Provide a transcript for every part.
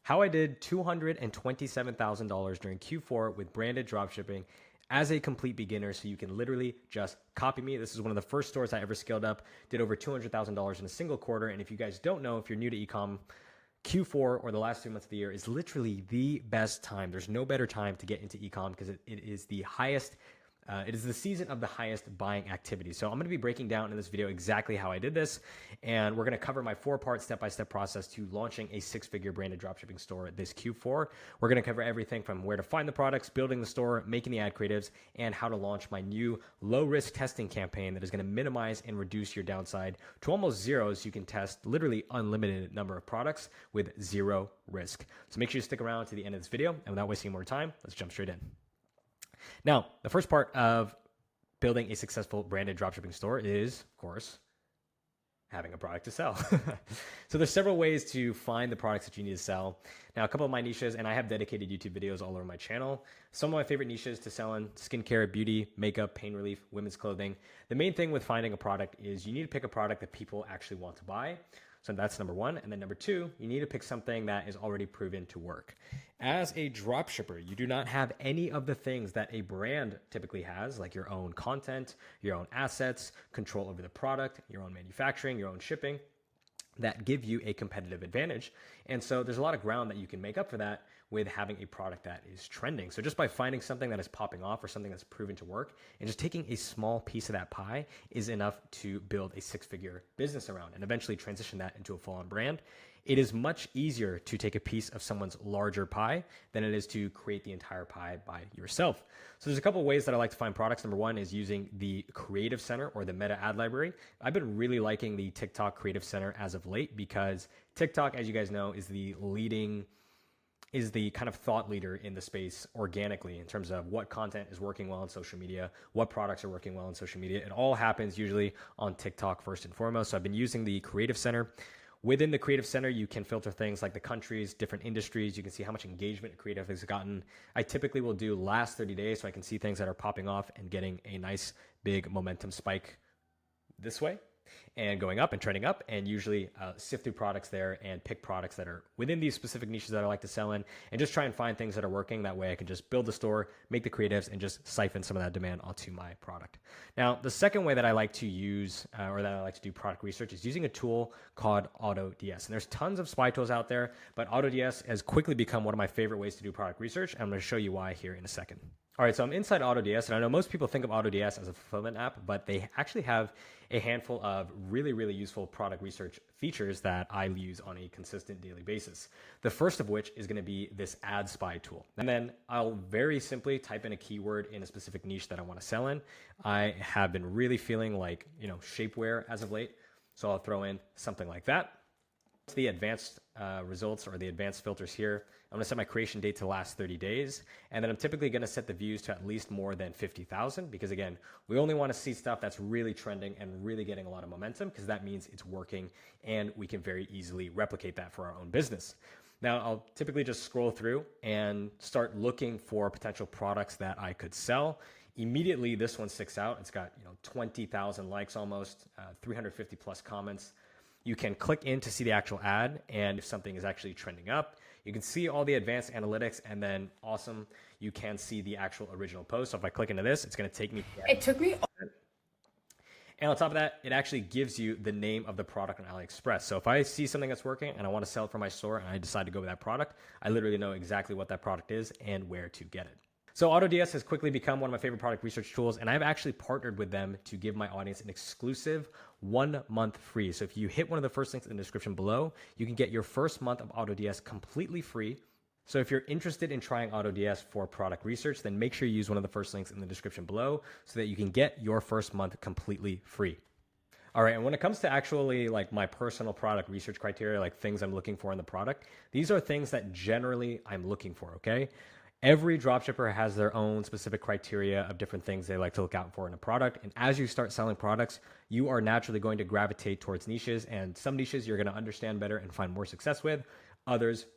How I did $227,000 during Q4 with branded dropshipping as a complete beginner. So you can literally just copy me. This is one of the first stores I ever scaled up, did over $200,000 in a single quarter. And if you guys don't know, if you're new to ecom, Q4 or the last 3 months of the year is literally the best time. There's no better time to get into ecom because it is the highest. It is the season of the highest buying activity. So I'm going to be breaking down in this video exactly how I did this. And we're going to cover my 4-part step-by-step process to launching a 6-figure branded dropshipping store this Q4. We're going to cover everything from where to find the products, building the store, making the ad creatives, and how to launch my new low-risk testing campaign that is going to minimize and reduce your downside to almost zero, so you can test literally unlimited number of products with zero risk. So make sure you stick around to the end of this video. And without wasting more time, let's jump straight in. Now, the first part of building a successful branded dropshipping store is, of course, having a product to sell. So there's several ways to find the products that you need to sell. Now, a couple of my niches, and I have dedicated YouTube videos all over my channel. Some of my favorite niches to sell in: skincare, beauty, makeup, pain relief, women's clothing. The main thing with finding a product is you need to pick a product that people actually want to buy. So that's number one. And then number two, you need to pick something that is already proven to work. As a dropshipper, you do not have any of the things that a brand typically has, like your own content, your own assets, control over the product, your own manufacturing, your own shipping, that give you a competitive advantage. And so there's a lot of ground that you can make up for that with having a product that is trending. So just by finding something that is popping off or something that's proven to work and just taking a small piece of that pie is enough to build a 6-figure business around and eventually transition that into a full-on brand. It is much easier to take a piece of someone's larger pie than it is to create the entire pie by yourself. So there's a couple of ways that I like to find products. Number one is using the Creative Center or the Meta Ad Library. I've been really liking the TikTok Creative Center as of late because TikTok, as you guys know, is the kind of thought leader in the space organically in terms of what content is working well on social media, what products are working well on social media. It all happens usually on TikTok first and foremost. So I've been using the Creative Center. Within the Creative Center, you can filter things like the countries, different industries. You can see how much engagement creative has gotten. I typically will do last 30 days so I can see things that are popping off and getting a nice big momentum spike this way and going up and trending up, and usually sift through products there and pick products that are within these specific niches that I like to sell in and just try and find things that are working. That way I can just build the store, make the creatives, and just siphon some of that demand onto my product. Now, the second way that I like to use or that I like to do product research is using a tool called AutoDS. And there's tons of spy tools out there, but AutoDS has quickly become one of my favorite ways to do product research. And I'm going to show you why here in a second. All right, so I'm inside AutoDS, and I know most people think of AutoDS as a fulfillment app, but they actually have a handful of really, really useful product research features that I use on a consistent daily basis. The first of which is going to be this ad spy tool. And then I'll very simply type in a keyword in a specific niche that I want to sell in. I have been really feeling like, shapewear as of late. So I'll throw in something like that. The advanced results or the advanced filters here. I'm going to set my creation date to the last 30 days. And then I'm typically going to set the views to at least more than 50,000 because, again, we only want to see stuff that's really trending and really getting a lot of momentum because that means it's working and we can very easily replicate that for our own business. Now, I'll typically just scroll through and start looking for potential products that I could sell. Immediately, this one sticks out. It's got 20,000 likes almost, 350 plus comments. You can click in to see the actual ad, and if something is actually trending up, you can see all the advanced analytics, and then awesome, you can see the actual original post. So if I click into this, it's going to take me. It took me. And on top of that, it actually gives you the name of the product on AliExpress. So if I see something that's working and I want to sell it for my store and I decide to go with that product, I literally know exactly what that product is and where to get it. So AutoDS has quickly become one of my favorite product research tools, and I've actually partnered with them to give my audience an exclusive 1 month free. So if you hit one of the first links in the description below, you can get your first month of AutoDS completely free. So if you're interested in trying AutoDS for product research, then make sure you use one of the first links in the description below so that you can get your first month completely free. All right, and when it comes to actually like my personal product research criteria, like things I'm looking for in the product, these are things that generally I'm looking for, okay? Every dropshipper has their own specific criteria of different things they like to look out for in a product. And as you start selling products, you are naturally going to gravitate towards niches, and some niches you're going to understand better and find more success with. Others,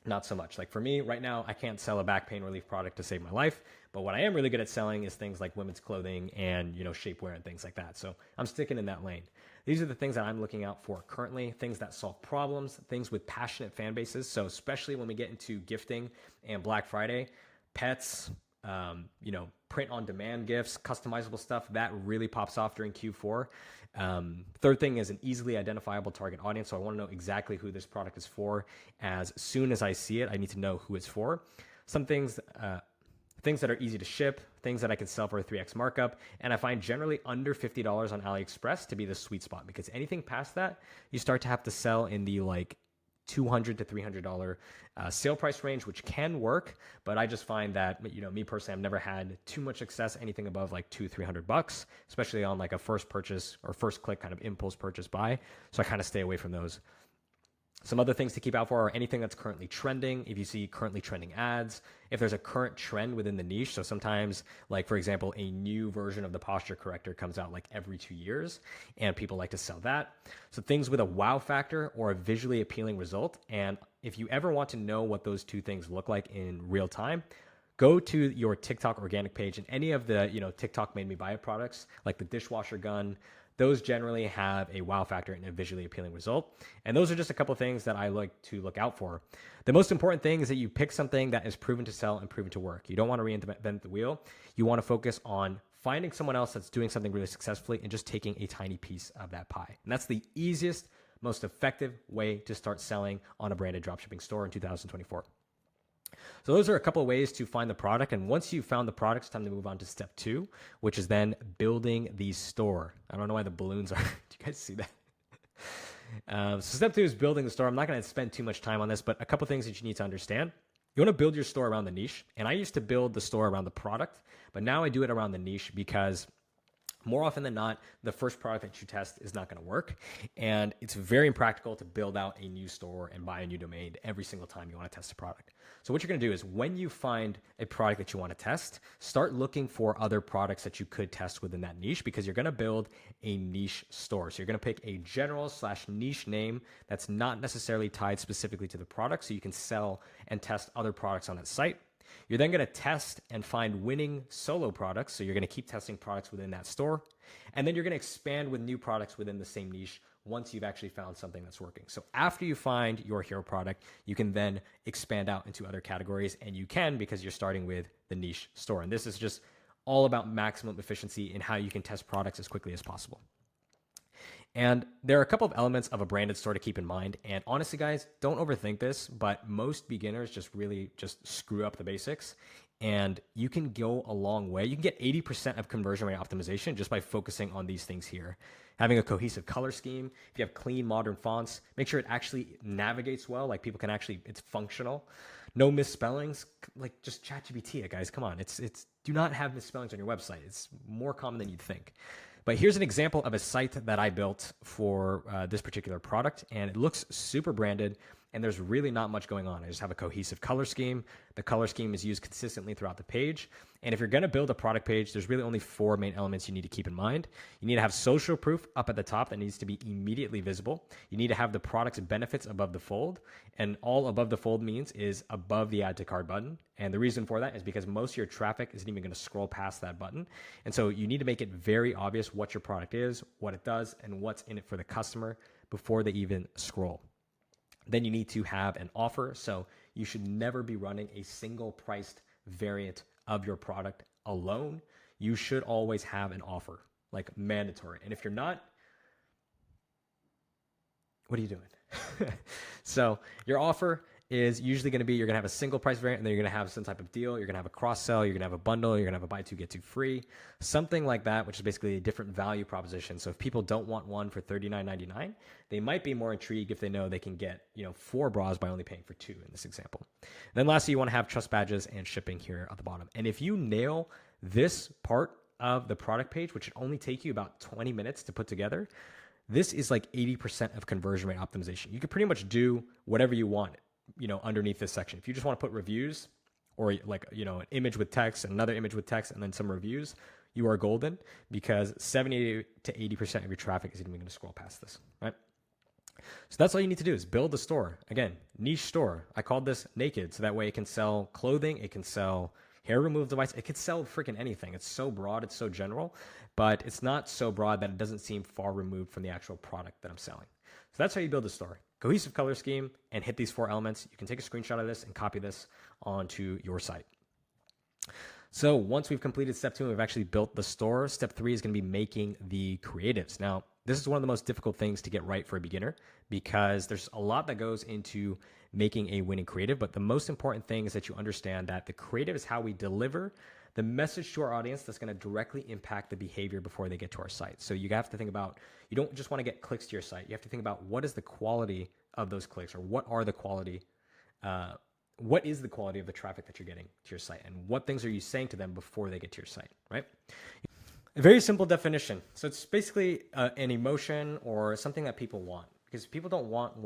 Not so much. Like for me right now, I can't sell a back pain relief product to save my life, but what I am really good at selling is things like women's clothing and, shapewear and things like that. So I'm sticking in that lane. These are the things that I'm looking out for currently, things that solve problems, things with passionate fan bases. So especially when we get into gifting and Black Friday, pets, print on demand gifts, customizable stuff, that really pops off during Q4. Third thing is an easily identifiable target audience. So I want to know exactly who this product is for. As soon as I see it, I need to know who it's for. Some things that are easy to ship, things that I can sell for a 3x markup. And I find generally under $50 on AliExpress to be the sweet spot, because anything past that, you start to have to sell in the like $200 to $300 sale price range, which can work. But I just find that, me personally, I've never had too much success, anything above like $200-300, especially on like a first purchase or first click kind of impulse purchase buy. So I kind of stay away from those. Some other things to keep out for are anything that's currently trending. If you see currently trending ads, if there's a current trend within the niche. So sometimes, like for example, a new version of the posture corrector comes out like every 2 years and people like to sell that. So things with a wow factor or a visually appealing result. And if you ever want to know what those two things look like in real time, go to your TikTok organic page, and any of the, TikTok made me buy it products like the dishwasher gun, those generally have a wow factor and a visually appealing result. And those are just a couple of things that I like to look out for. The most important thing is that you pick something that is proven to sell and proven to work. You don't want to reinvent the wheel. You want to focus on finding someone else that's doing something really successfully and just taking a tiny piece of that pie. And that's the easiest, most effective way to start selling on a branded dropshipping store in 2024. So those are a couple of ways to find the product. And once you've found the product, it's time to move on to step 2, which is then building the store. I don't know why the balloons are. Do you guys see that? So step 2 is building the store. I'm not going to spend too much time on this, but a couple of things that you need to understand. You want to build your store around the niche. And I used to build the store around the product, but now I do it around the niche because more often than not, the first product that you test is not going to work. And it's very impractical to build out a new store and buy a new domain every single time you want to test a product. So what you're going to do is when you find a product that you want to test, start looking for other products that you could test within that niche, because you're going to build a niche store. So you're going to pick a general/niche name that's not necessarily tied specifically to the product, so you can sell and test other products on that site. You're then going to test and find winning solo products. So you're going to keep testing products within that store. And then you're going to expand with new products within the same niche once you've actually found something that's working. So after you find your hero product, you can then expand out into other categories. And you can, because you're starting with the niche store. And this is just all about maximum efficiency in how you can test products as quickly as possible. And there are a couple of elements of a branded store to keep in mind. And honestly, guys, don't overthink this, but most beginners just really just screw up the basics. And you can go a long way. You can get 80% of conversion rate optimization just by focusing on these things here. Having a cohesive color scheme, if you have clean, modern fonts, make sure it actually navigates well, like people can actually, it's functional. No misspellings, like just ChatGPT it, guys, come on. It's do not have misspellings on your website. It's more common than you'd think. But here's an example of a site that I built for this particular product, and it looks super branded, and there's really not much going on. I just have a cohesive color scheme. The color scheme is used consistently throughout the page. And if you're going to build a product page, there's really only 4 main elements you need to keep in mind. You need to have social proof up at the top that needs to be immediately visible. You need to have the product's benefits above the fold. And all above the fold means is above the add to cart button. And the reason for that is because most of your traffic isn't even going to scroll past that button. And so you need to make it very obvious what your product is, what it does, and what's in it for the customer before they even scroll. Then you need to have an offer. So you should never be running a single priced variant of your product alone. You should always have an offer, like mandatory. And if you're not, what are you doing? So your offer is usually going to be, you're going to have a single price variant, and then you're going to have some type of deal. You're going to have a cross sell. You're going to have a bundle. You're going to have a buy two, get two free, something like that, which is basically a different value proposition. So if people don't want one for $39.99, they might be more intrigued if they know they can get, 4 bras by only paying for 2 in this example. And then lastly, you want to have trust badges and shipping here at the bottom. And if you nail this part of the product page, which should only take you about 20 minutes to put together, this is like 80% of conversion rate optimization. You could pretty much do whatever you want, underneath this section. If you just want to put reviews or like, an image with text and another image with text and then some reviews, you are golden, because 70 to 80% of your traffic isn't even going to scroll past this, right? So that's all you need to do is build a store. Again, niche store. I called this naked. So that way it can sell clothing. It can sell hair removal device. It could sell freaking anything. It's so broad. It's so general, but it's not so broad that it doesn't seem far removed from the actual product that I'm selling. So that's how you build a store. Cohesive color scheme and hit these 4 elements. You can take a screenshot of this and copy this onto your site. So once we've completed step 2 and we've actually built the store, step 3 is going to be making the creatives. Now, this is one of the most difficult things to get right for a beginner because there's a lot that goes into making a winning creative. But the most important thing is that you understand that the creative is how we deliver the message to our audience that's going to directly impact the behavior before they get to our site. So you have to think about, you don't just want to get clicks to your site. You have to think about what is the quality of those clicks, or what is the quality of the traffic that you're getting to your site, and what things are you saying to them before they get to your site, right? A very simple definition. So it's basically an emotion or something that people want, because people don't want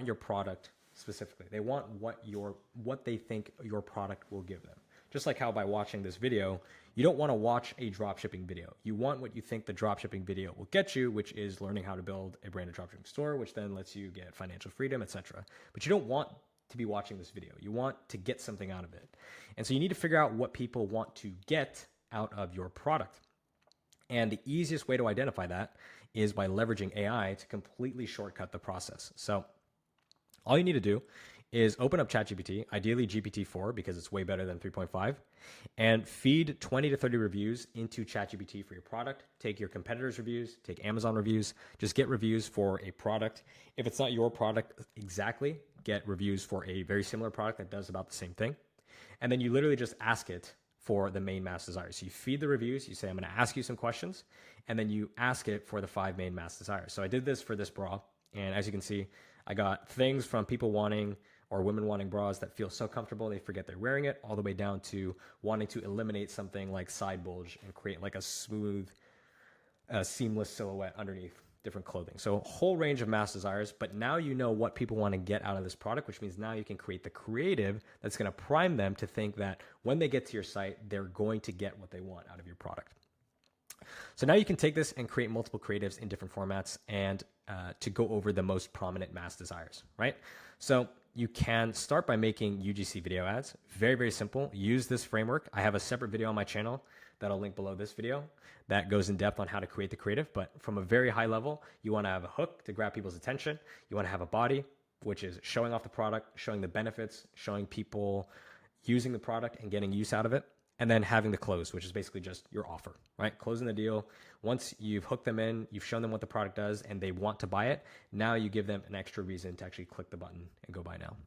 your product specifically. They want what they think your product will give them. Just like how by watching this video, you don't want to watch a dropshipping video. You want what you think the dropshipping video will get you, which is learning how to build a branded dropshipping store, which then lets you get financial freedom, etc. But you don't want to be watching this video. You want to get something out of it. And so you need to figure out what people want to get out of your product. And the easiest way to identify that is by leveraging AI to completely shortcut the process. So all you need to do is open up ChatGPT, ideally GPT-4 because it's way better than 3.5, and feed 20 to 30 reviews into ChatGPT for your product. Take your competitors' reviews, take Amazon reviews, just get reviews for a product. If it's not your product exactly, get reviews for a very similar product that does about the same thing. And then you literally just ask it for the main mass desires. So you feed the reviews, you say, I'm going to ask you some questions, and then you ask it for the 5 main mass desires. So I did this for this bra, and as you can see, I got things from people wanting or women wanting bras that feel so comfortable they forget they're wearing it, all the way down to wanting to eliminate something like side bulge and create like a smooth, seamless silhouette underneath different clothing. So a whole range of mass desires, but now you know what people want to get out of this product, which means now you can create the creative that's going to prime them to think that when they get to your site, they're going to get what they want out of your product. So now you can take this and create multiple creatives in different formats and to go over the most prominent mass desires, right? So you can start by making UGC video ads. Very, very simple. Use this framework. I have a separate video on my channel that I'll link below this video that goes in depth on how to create the creative. But from a very high level, you want to have a hook to grab people's attention. You want to have a body, which is showing off the product, showing the benefits, showing people using the product and getting use out of it. And then having the close, which is basically just your offer, right? Closing the deal. Once you've hooked them in, you've shown them what the product does, and they want to buy it, now you give them an extra reason to actually click the button and go buy now.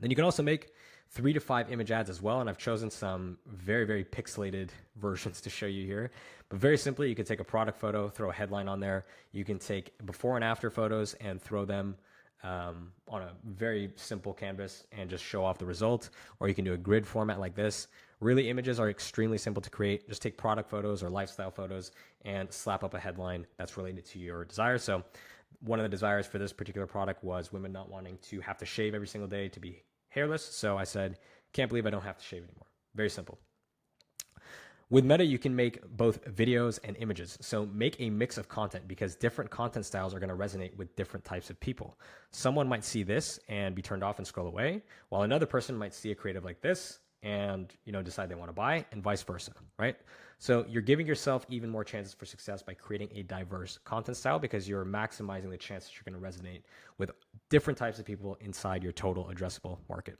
Then you can also make 3 to 5 image ads as well, and I've chosen some very, very pixelated versions to show you here. But very simply, you can take a product photo, throw a headline on there. You can take before and after photos and throw them on a very simple canvas and just show off the result, or you can do a grid format like this. Really, images are extremely simple to create. Just take product photos or lifestyle photos and slap up a headline that's related to your desire. So one of the desires for this particular product was women not wanting to have to shave every single day to be hairless. So I said, can't believe I don't have to shave anymore. Very simple. With Meta, you can make both videos and images. So make a mix of content because different content styles are going to resonate with different types of people. Someone might see this and be turned off and scroll away, while another person might see a creative like this and decide they want to buy, and vice versa, right? So you're giving yourself even more chances for success by creating a diverse content style because you're maximizing the chance that you're going to resonate with different types of people inside your total addressable market.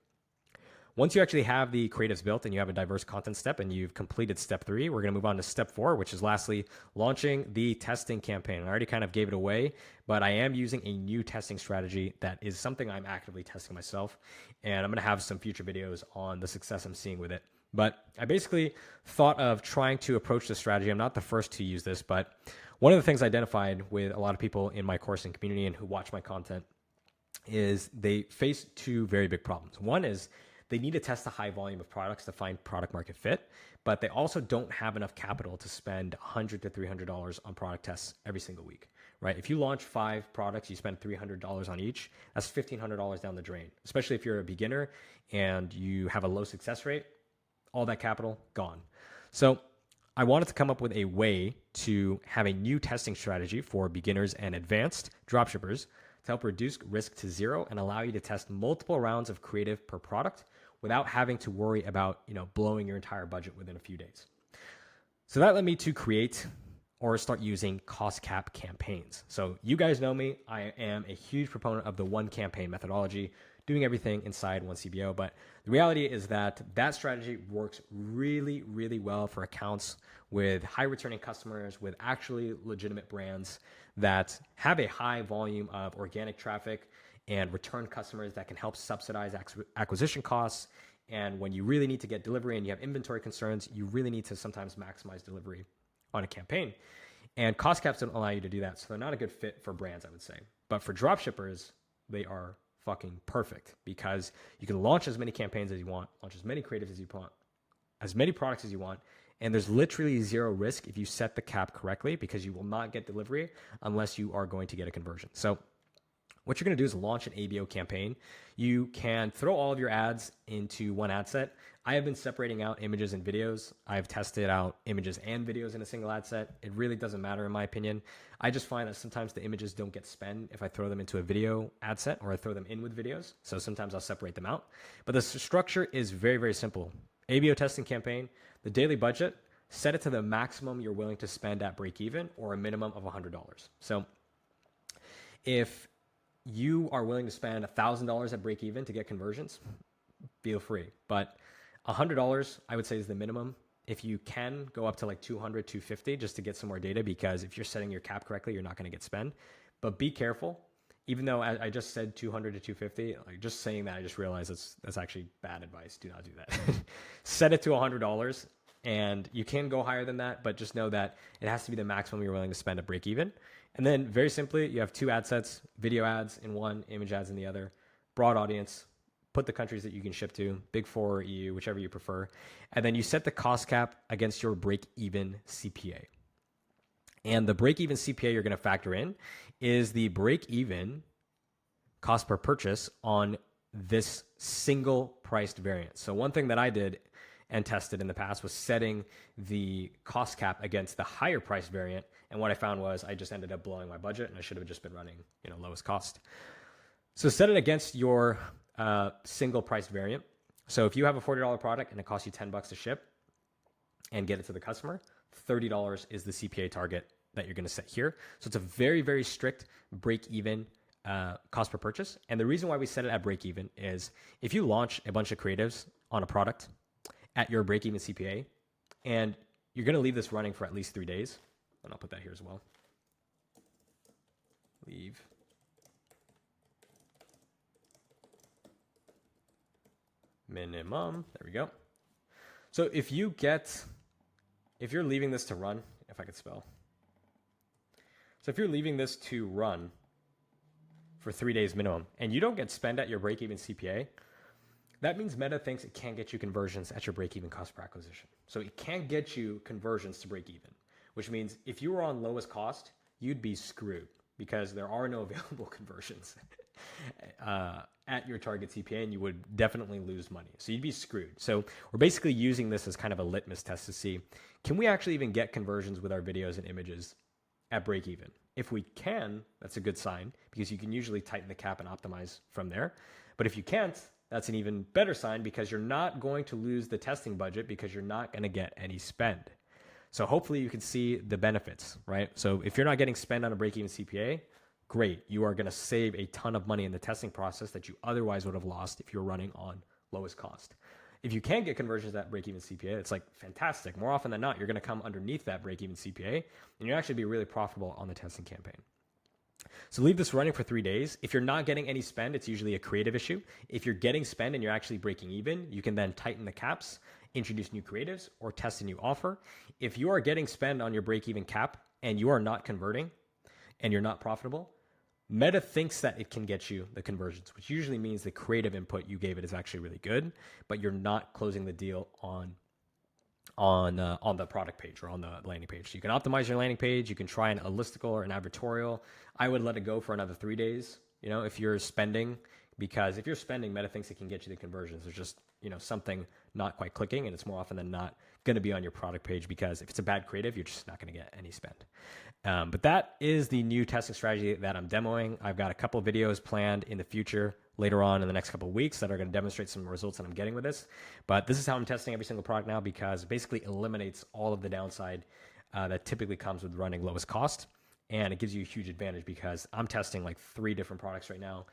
Once you actually have the creatives built and you have a diverse content step and you've completed step 3, we're going to move on to step 4, which is lastly launching the testing campaign. I already kind of gave it away, but I am using a new testing strategy that is something I'm actively testing myself. And I'm going to have some future videos on the success I'm seeing with it. But I basically thought of trying to approach this strategy. I'm not the first to use this, but one of the things I identified with a lot of people in my course and community and who watch my content is they face 2 very big problems. One is they need to test a high volume of products to find product market fit, but they also don't have enough capital to spend $100 to $300 on product tests every single week, right? If you launch 5 products, you spend $300 on each, that's $1,500 down the drain, especially if you're a beginner and you have a low success rate, all that capital gone. So I wanted to come up with a way to have a new testing strategy for beginners and advanced dropshippers to help reduce risk to zero and allow you to test multiple rounds of creative per product without having to worry about, blowing your entire budget within a few days. So that led me to create or start using cost cap campaigns. So you guys know me, I am a huge proponent of the one campaign methodology, doing everything inside one CBO. But the reality is that that strategy works really, really well for accounts with high returning customers, with actually legitimate brands that have a high volume of organic traffic and return customers that can help subsidize acquisition costs. And when you really need to get delivery and you have inventory concerns, you really need to sometimes maximize delivery on a campaign. And cost caps don't allow you to do that. So they're not a good fit for brands, I would say. But for dropshippers, they are fucking perfect because you can launch as many campaigns as you want, launch as many creatives as you want, as many products as you want. And there's literally zero risk if you set the cap correctly because you will not get delivery unless you are going to get a conversion. So what you're going to do is launch an ABO campaign. You can throw all of your ads into one ad set. I have been separating out images and videos. I've tested out images and videos in a single ad set. It really doesn't matter in my opinion. I just find that sometimes the images don't get spent if I throw them into a video ad set or I throw them in with videos. So sometimes I'll separate them out. But the structure is very, very simple. ABO testing campaign, the daily budget, set it to the maximum you're willing to spend at break even or a minimum of $100. So if you are willing to spend $1,000 at break even to get conversions, feel free. But $100, I would say, is the minimum. If you can go up to like 200, 250 just to get some more data, because if you're setting your cap correctly, you're not going to get spend. But be careful. Even though I just said 200 to 250, like just saying that, I just realized that's actually bad advice. Do not do that. Set it to $100, and you can go higher than that, but just know that it has to be the maximum you're willing to spend at break even. And then very simply, you have two ad sets, video ads in one, image ads in the other, broad audience, put the countries that you can ship to, Big Four or EU, whichever you prefer. And then you set the cost cap against your break-even CPA. And the break-even CPA you're going to factor in is the break-even cost per purchase on this single priced variant. So one thing that I did and tested in the past was setting the cost cap against the higher price variant. And what I found was I just ended up blowing my budget and I should have just been running, lowest cost. So set it against your single price variant. So if you have a $40 product and it costs you $10 to ship and get it to the customer, $30 is the CPA target that you're going to set here. So it's a very, very strict break even cost per purchase. And the reason why we set it at break even is if you launch a bunch of creatives on a product at your break even CPA, and you're going to leave this running for at least 3 days. And I'll put that here as well. Leave. Minimum. There we go. So if you're leaving this to run, if I could spell. So if you're leaving this to run for 3 days minimum and you don't get spend at your break even CPA, that means Meta thinks it can't get you conversions at your break-even cost per acquisition. So it can't get you conversions to break even, which means if you were on lowest cost, you'd be screwed because there are no available conversions at your target CPA, and you would definitely lose money. So you'd be screwed. So we're basically using this as kind of a litmus test to see, can we actually even get conversions with our videos and images at break even? If we can, that's a good sign because you can usually tighten the cap and optimize from there. But if you can't, that's an even better sign because you're not going to lose the testing budget because you're not going to get any spend. So hopefully you can see the benefits, right? So if you're not getting spend on a break-even CPA, great. You are going to save a ton of money in the testing process that you otherwise would have lost if you're running on lowest cost. If you can get conversions at break-even CPA, it's like fantastic. More often than not, you're going to come underneath that break-even CPA and you'll actually be really profitable on the testing campaign. So leave this running for 3 days. If you're not getting any spend, it's usually a creative issue. If you're getting spend and you're actually breaking even, you can then tighten the caps, introduce new creatives, or test a new offer. If you are getting spend on your break-even cap and you are not converting and you're not profitable, Meta thinks that it can get you the conversions, which usually means the creative input you gave it is actually really good, but you're not closing the deal on the product page or on the landing page. So you can optimize your landing page. You can try a listicle or an advertorial. I would let it go for another 3 days. If you're spending, because if you're spending, Meta thinks it can get you the conversions. There's just, something not quite clicking, and it's more often than not going to be on your product page, because if it's a bad creative, you're just not going to get any spend. But that is the new testing strategy that I'm demoing. I've got a couple of videos planned in the future later on in the next couple of weeks that are going to demonstrate some results that I'm getting with this. But this is how I'm testing every single product now, because it basically eliminates all of the downside that typically comes with running lowest cost. And it gives you a huge advantage, because I'm testing like 3 different products right now,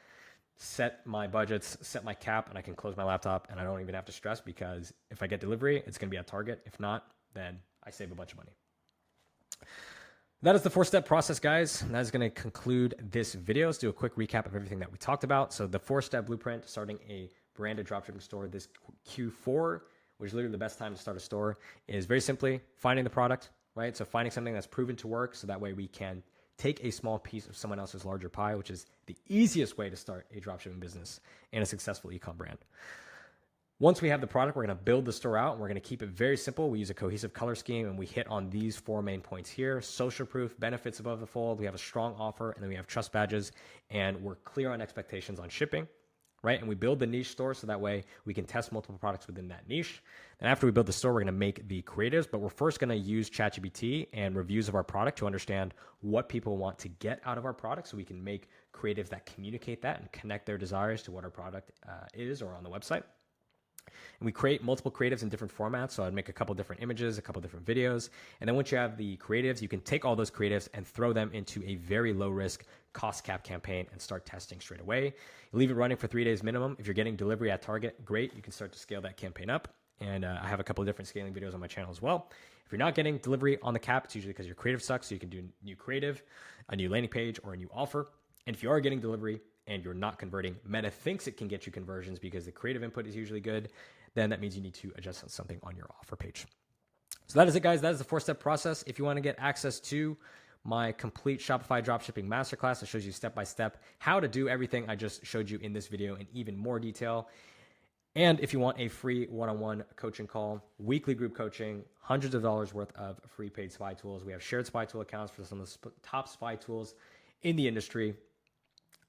set my budgets, set my cap, and I can close my laptop, and I don't even have to stress, because if I get delivery, it's going to be at Target. If not, then I save a bunch of money. That is the 4-step process, guys. That is going to conclude this video. Let's do a quick recap of everything that we talked about. So the 4-step blueprint, starting a branded dropshipping store this Q4, which is literally the best time to start a store, is very simply finding the product, right? So finding something that's proven to work, so that way we can take a small piece of someone else's larger pie, which is the easiest way to start a dropshipping business and a successful e-com brand. Once we have the product, we're going to build the store out, and we're going to keep it very simple. We use a cohesive color scheme, and we hit on these 4 main points here: social proof, benefits above the fold, we have a strong offer, and then we have trust badges, and we're clear on expectations on shipping, right? And we build the niche store, so that way we can test multiple products within that niche. And after we build the store, we're going to make the creatives, but we're first going to use ChatGPT and reviews of our product to understand what people want to get out of our product, so we can make creatives that communicate that and connect their desires to what our product is or on the website. And we create multiple creatives in different formats. So I'd make a couple different images, a couple different videos. And then once you have the creatives, you can take all those creatives and throw them into a very low risk cost cap campaign and start testing straight away. You leave it running for 3 days minimum. If you're getting delivery at Target, great. You can start to scale that campaign up. And I have a couple of different scaling videos on my channel as well. If you're not getting delivery on the cap, it's usually because your creative sucks. So you can do new creative, a new landing page, or a new offer. And if you are getting delivery and you're not converting, Meta thinks it can get you conversions because the creative input is usually good, then that means you need to adjust something on your offer page. So that is it, guys. That is the 4-step process. If you want to get access to my complete Shopify dropshipping masterclass that shows you step-by-step how to do everything I just showed you in this video in even more detail. And if you want a free one-on-one coaching call, weekly group coaching, hundreds of dollars worth of free paid spy tools. We have shared spy tool accounts for some of the top spy tools in the industry.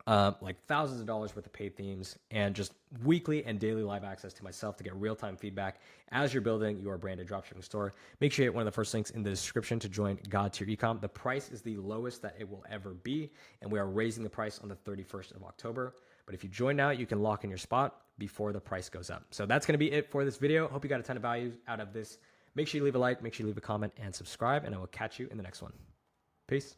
Like thousands of dollars worth of paid themes, and just weekly and daily live access to myself to get real-time feedback as you're building your branded dropshipping store. Make sure you hit one of the first links in the description to join God Tier Ecom. The price is the lowest that it will ever be, and we are raising the price on the 31st of October. But if you join now, you can lock in your spot before the price goes up. So that's going to be it for this video. Hope you got a ton of value out of this. Make sure you leave a like, make sure you leave a comment, and subscribe, and I will catch you in the next one. Peace.